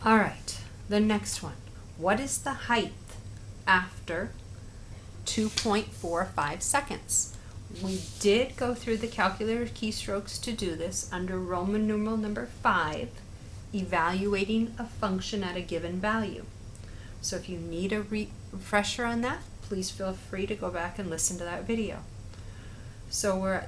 All right, the next one. What is the height after 2.45 seconds? We did go through the calculator keystrokes to do this under Roman numeral number 5, evaluating a function at a given value. So if you need a refresher on that, please feel free to go back and listen to that video. So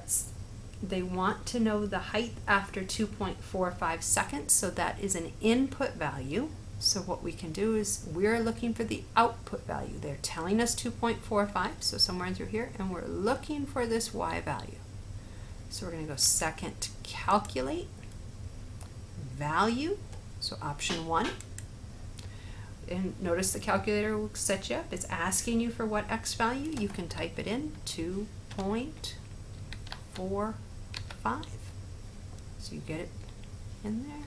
they want to know the height after 2.45 seconds, so that is an input value. So what we can do is we're looking for the output value. They're telling us 2.45, so somewhere through here, and we're looking for this y value. So we're going to go second calculate, value, so option 1. And notice the calculator will set you up. It's asking you for what x value. You can type it in, 2.45. So you get it in there.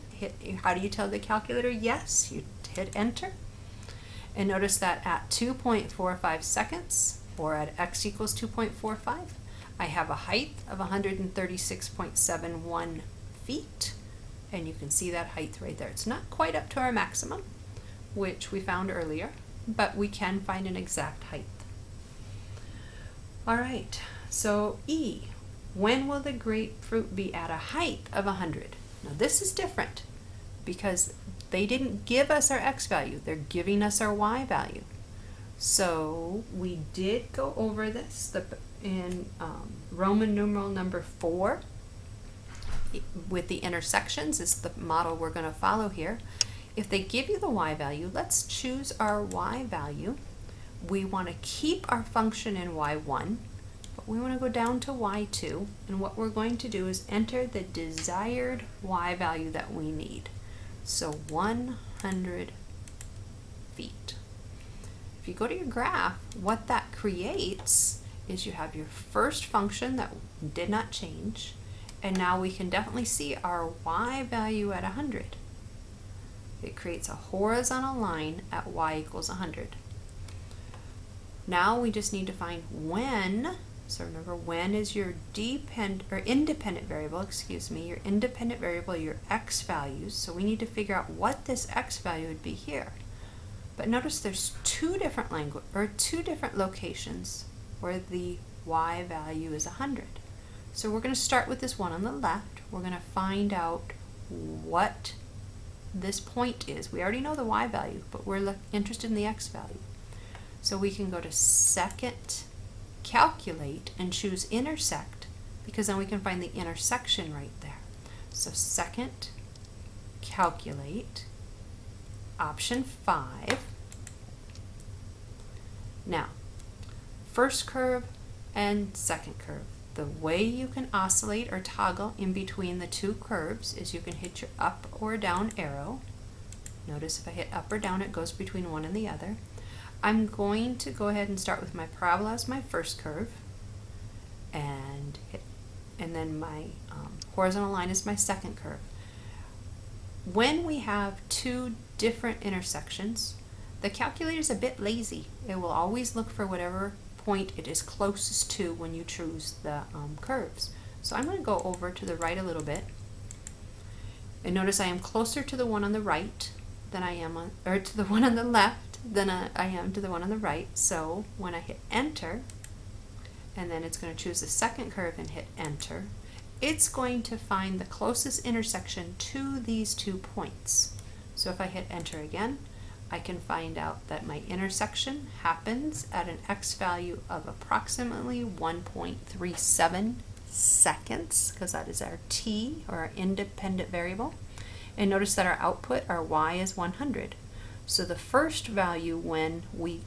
How do you tell the calculator yes? You hit enter. And notice that at 2.45 seconds, or at x equals 2.45, I have a height of 136.71 feet. And you can see that height right there. It's not quite up to our maximum, which we found earlier, but we can find an exact height. All right, so E, when will the grapefruit be at a height of 100? Now this is different because they didn't give us our x value, they're giving us our y value. So we did go over this in Roman numeral number 4 with the intersections is the model we're going to follow here. If they give you the y value, let's choose our y value. We want to keep our function in y1, but we want to go down to y2, and what we're going to do is enter the desired y value that we need. So 100 feet. If you go to your graph, what that creates is you have your first function that did not change, and now we can definitely see our y value at 100. It creates a horizontal line at y equals 100. Now we just need to find when. So remember, when is your independent variable, your independent variable, your x values. So we need to figure out what this x value would be here. But notice there's two different locations where the y value is 100. So we're going to start with this one on the left. We're going to find out what this point is. We already know the y value, but we're interested in the x value. So we can go to second calculate and choose intersect, because then we can find the intersection right there. So second calculate, option 5. Now, first curve and second curve. The way you can oscillate or toggle in between the two curves is you can hit your up or down arrow. Notice if I hit up or down, it goes between one and the other. I'm going to go ahead and start with my parabola as my first curve, and then my horizontal line is my second curve. When we have two different intersections, the calculator is a bit lazy. It will always look for whatever point it is closest to when you choose the curves. So I'm going to go over to the right a little bit, and notice I am closer to the one on the right than I am to the one on the left than I am to the one on the right. So when I hit enter, and then it's going to choose the second curve and hit enter, it's going to find the closest intersection to these 2 points. So if I hit enter again, I can find out that my intersection happens at an x value of approximately 1.37 seconds, because that is our t, or our independent variable. And notice that our output, our y, is 100. So the first value when we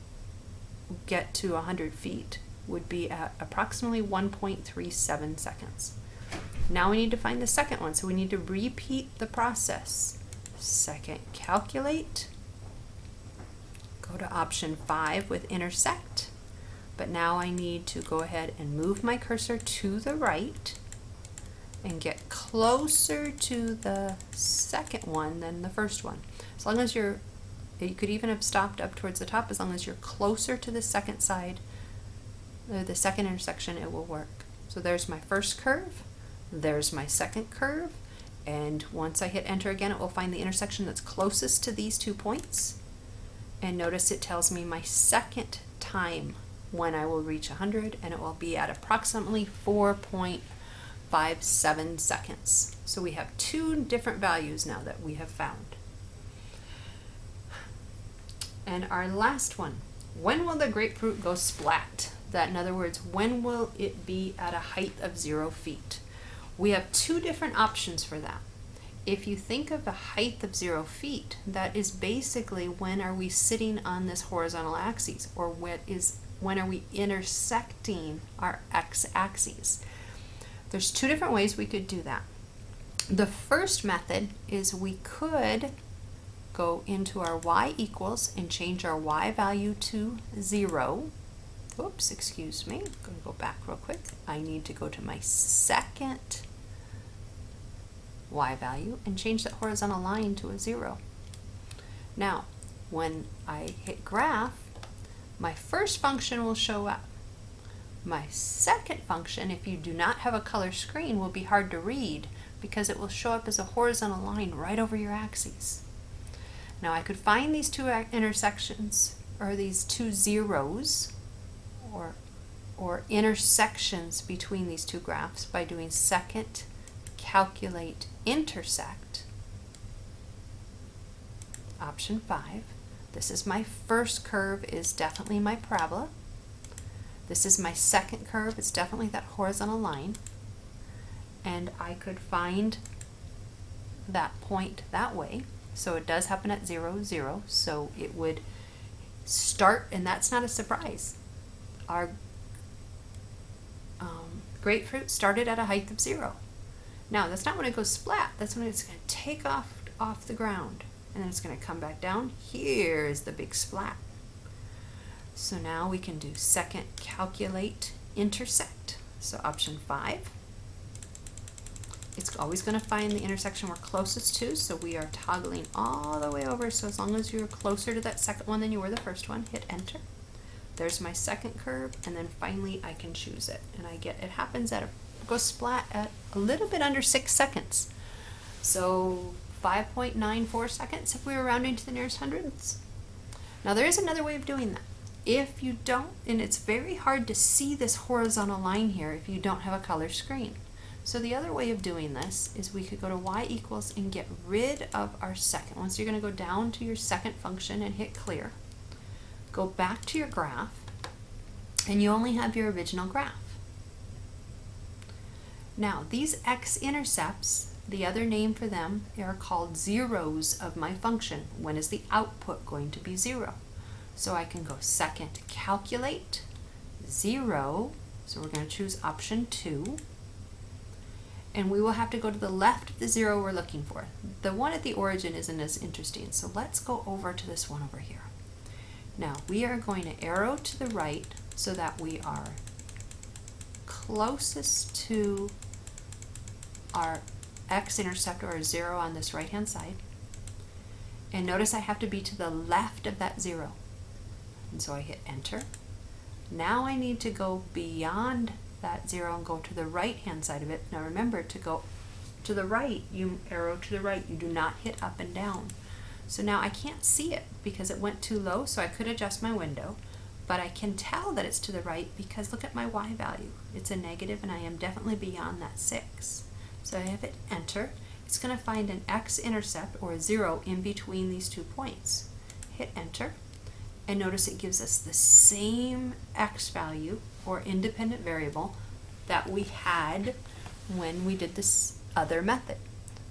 get to 100 feet would be at approximately 1.37 seconds. Now we need to find the second one, so we need to repeat the process. Second calculate, go to option 5 with intersect, but now I need to go ahead and move my cursor to the right and get closer to the second one than the first one. As long as you could even have stopped up towards the top, as long as you're closer to the second side, the second intersection, it will work. So there's my first curve, there's my second curve, And once I hit enter again, it will find the intersection that's closest to these 2 points. And notice it tells me my second time when I will reach 100, and it will be at approximately 4.57 seconds. So we have 2 different values now that we have found. And our last one, when will the grapefruit go splat? That, in other words, when will it be at a height of 0 feet? We have 2 different options for that. If you think of a height of 0 feet, that is basically when are we sitting on this horizontal axis, or when are we intersecting our x-axis. There's 2 different ways we could do that. The first method is we could go into our y equals and change our y value to 0. Oops, excuse me. I'm going to go back real quick. I need to go to my second y value and change that horizontal line to a 0. Now, when I hit graph, my first function will show up. My second function, if you do not have a color screen, will be hard to read because it will show up as a horizontal line right over your axes. Now I could find these 2 intersections, or these 2 zeros, or intersections between these 2 graphs by doing second calculate intersect, option 5. This is my first curve, is definitely my parabola. This is my second curve, it's definitely that horizontal line. And I could find that point that way. So it does happen at 0, 0. So it would start, and that's not a surprise. Our grapefruit started at a height of 0. Now that's not when it goes splat, that's when it's going to take off the ground. And then it's going to come back down. Here's the big splat. So now we can do second calculate intersect. So option 5. It's always going to find the intersection we're closest to, so we are toggling all the way over. So as long as you're closer to that second one than you were the first one, hit enter. There's my second curve, and then finally I can choose it. And it happens at goes splat at a little bit under 6 seconds. So 5.94 seconds if we were rounding to the nearest hundredths. Now there is another way of doing that. If you don't, and it's very hard to see this horizontal line here if you don't have a color screen. So the other way of doing this is we could go to y equals and get rid of our second one. So you're going to go down to your second function and hit clear. Go back to your graph, and you only have your original graph. Now these x-intercepts, the other name for them are called zeros of my function. When is the output going to be 0? So I can go second calculate 0. So we're going to choose option 2. And we will have to go to the left of the 0 we're looking for. The one at the origin isn't as interesting, so let's go over to this one over here. Now we are going to arrow to the right so that we are closest to our x-intercept, or 0 on this right hand side. And notice I have to be to the left of that 0. And so I hit enter. Now I need to go beyond that 0 and go to the right hand side of it. Now remember, to go to the right, you arrow to the right, you do not hit up and down. So now I can't see it because it went too low, so I could adjust my window, but I can tell that it's to the right because look at my y value. It's a negative, and I am definitely beyond that 6. So I have hit enter. It's going to find an x-intercept, or a 0, in between these 2 points. Hit enter. And notice it gives us the same x value, or independent variable, that we had when we did this other method.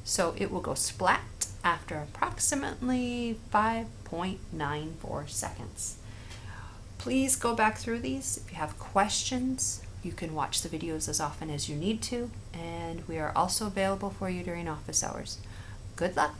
So it will go splat after approximately 5.94 seconds. Please go back through these. If you have questions, you can watch the videos as often as you need to, and we are also available for you during office hours. Good luck!